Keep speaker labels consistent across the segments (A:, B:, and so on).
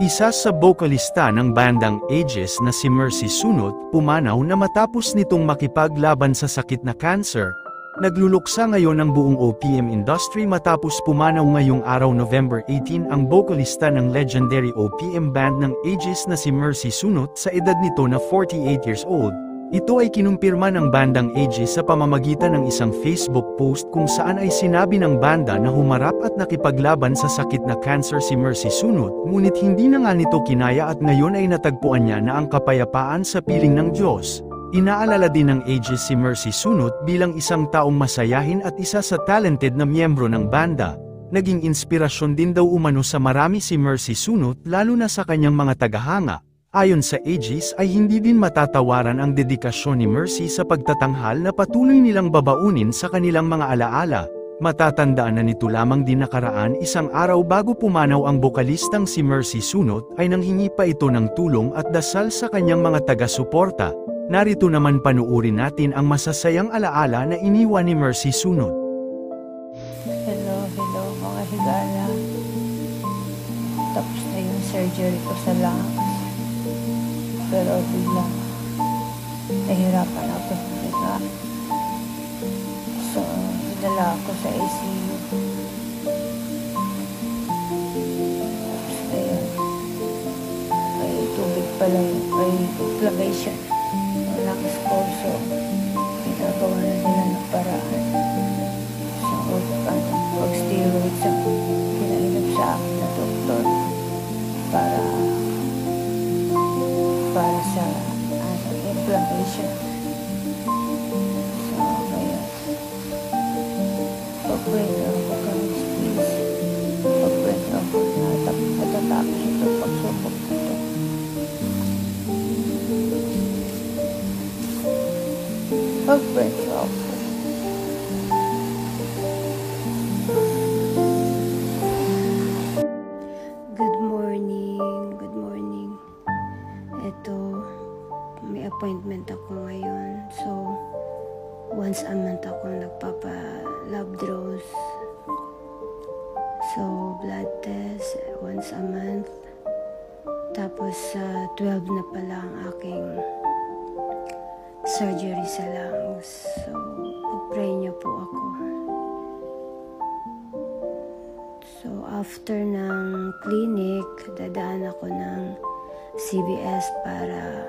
A: Isa sa bokalista ng bandang Aegis na si Mercy Sunot, pumanaw na matapos nitong makipaglaban sa sakit na cancer. Nagluluksa ngayon ang buong OPM industry matapos pumanaw ngayong araw November 18 ang bokalista ng legendary OPM band ng Aegis na si Mercy Sunot sa edad nito na 48 years old. Ito ay kinumpirma ng bandang Aegis sa pamamagitan ng isang Facebook post kung saan ay sinabi ng banda na humarap at nakipaglaban sa sakit na cancer si Mercy Sunot, ngunit hindi na nga nito kinaya at ngayon ay natagpuan niya na ang kapayapaan sa piling ng Diyos. Inaalala din ng Aegis si Mercy Sunot bilang isang taong masayahin at isa sa talented na miyembro ng banda. Naging inspirasyon din daw umano sa marami si Mercy Sunot lalo na sa kanyang mga tagahanga. Ayon sa Aegis ay hindi din matatawaran ang dedikasyon ni Mercy sa pagtatanghal na patuloy nilang babaunin sa kanilang mga alaala. Matatandaan na nito lamang din nakaraan isang araw bago pumanaw ang bokalistang si Mercy Sunot ay nanghingi pa ito ng tulong at dasal sa kanyang mga taga-suporta. Narito naman panuurin natin ang masasayang alaala na iniwan ni Mercy Sunot.
B: Hello mga higala. Tapos na yung surgery ko sa lungs. Pero biglang nahirapan ako huminga. So, dinala ako sa ICU. Tapos ayun, may tubig pala yun, may inflammation ng lungs ko. So, ginagawa na nila ng paraan. So, pag-steroids ang pinainom sa akin na doktor para sa inflammation. So, ngayon, pag-pray na ako guys, please. Pag-pray na ako matatapos ito, pagsubok ito. Pag-pray na ako. Appointment ako ngayon. So, once a month akong nagpapa-lab draws. So, blood test once a month. Tapos, 12 na pala ang aking surgery sa lungs. So, pag-pray niyo po ako. So, after ng clinic, dadaan ako ng CVS para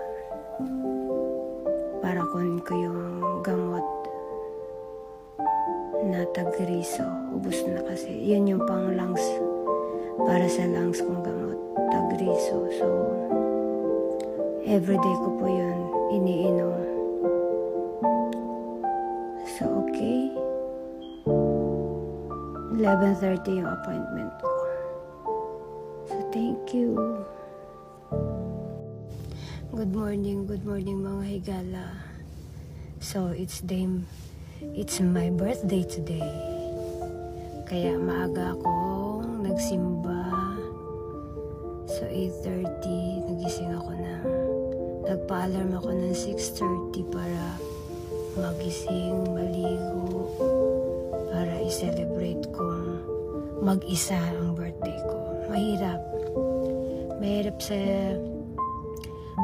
B: kunin ko yung gamot na tagriso. Ubus na kasi. Yan yung pang lungs. Para sa lungs kong gamot. Tagriso. So, everyday ko po yun iniinom. So, okay. 11:30 yung appointment ko. So, thank you. Good morning mga higala. So, it's my birthday today. Kaya maaga akong nagsimba. So, 8:30, nagising ako nagpa-alarm ako ng 6:30 para magising, maligo, para i-celebrate kong mag-isa ang birthday ko.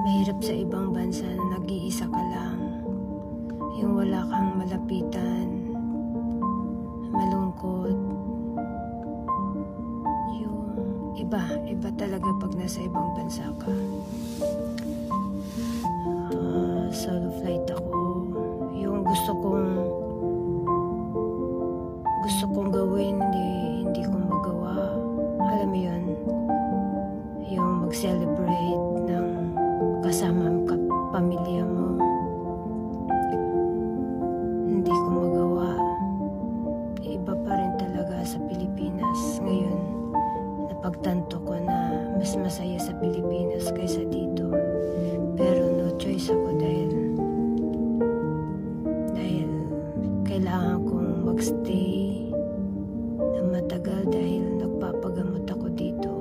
B: Mahirap sa ibang bansa na nag-iisa ka lang. Yung wala kang malapitan, malungkot. Yung iba talaga pag nasa ibang bansa ka. Solo flight ako. Yung gusto kong gawin, hindi ko magawa. Alam mo yun, yung mag-celebrate ng kasama ang pamilya mo. Hindi ko magawa. Iba pa rin talaga sa Pilipinas. Ngayon, napagtanto ko na mas masaya sa Pilipinas kaysa dito. Pero no choice ako dahil kailangan kong magstay na matagal dahil nagpapagamot ako dito.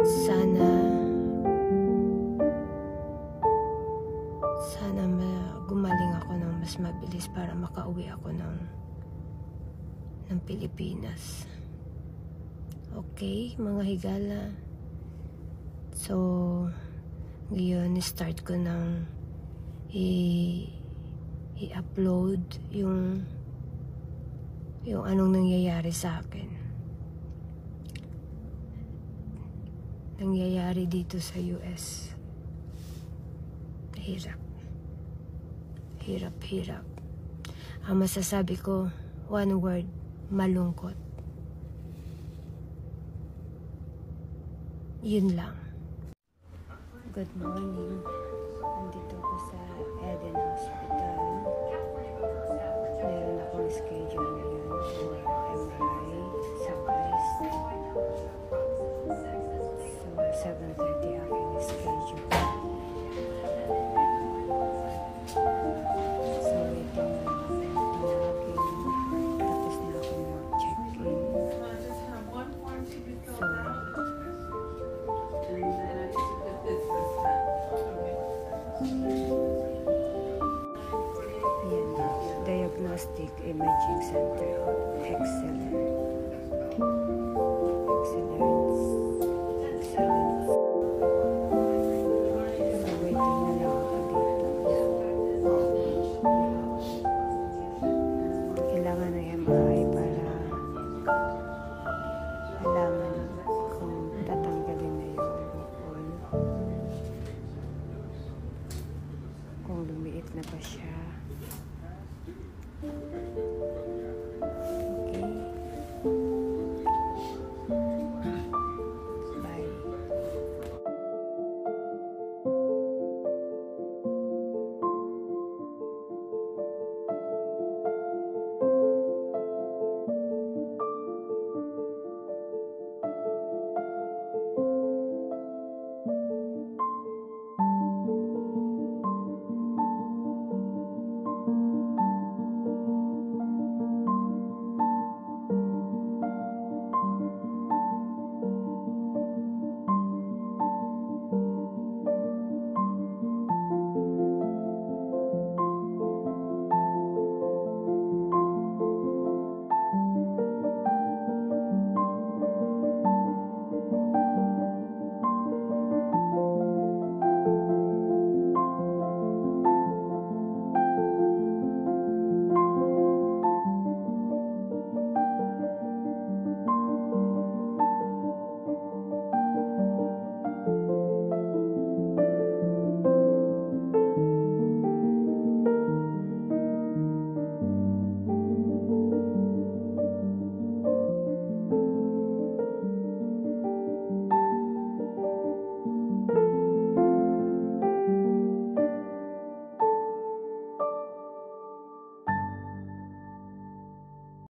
B: Sana gumaling ako ng mas mabilis para makauwi ako ng Pilipinas. Okay, mga higala. So, ngayon, start ko ng i-upload yung anong nangyayari sa akin. Nangyayari dito sa US. Hirap. Hirap. Ang masasabi ko, one word, malungkot. Yun lang. Good morning. Nandito ko sa Eden Hospital. Meron akong schedule ngayon for MRI sa breast. So, 7:30 aking schedule. So, waiting na ako. Tinagin. Tapos na ako mag-check-in. So, yan. Diagnostic Imaging Center of Excellence.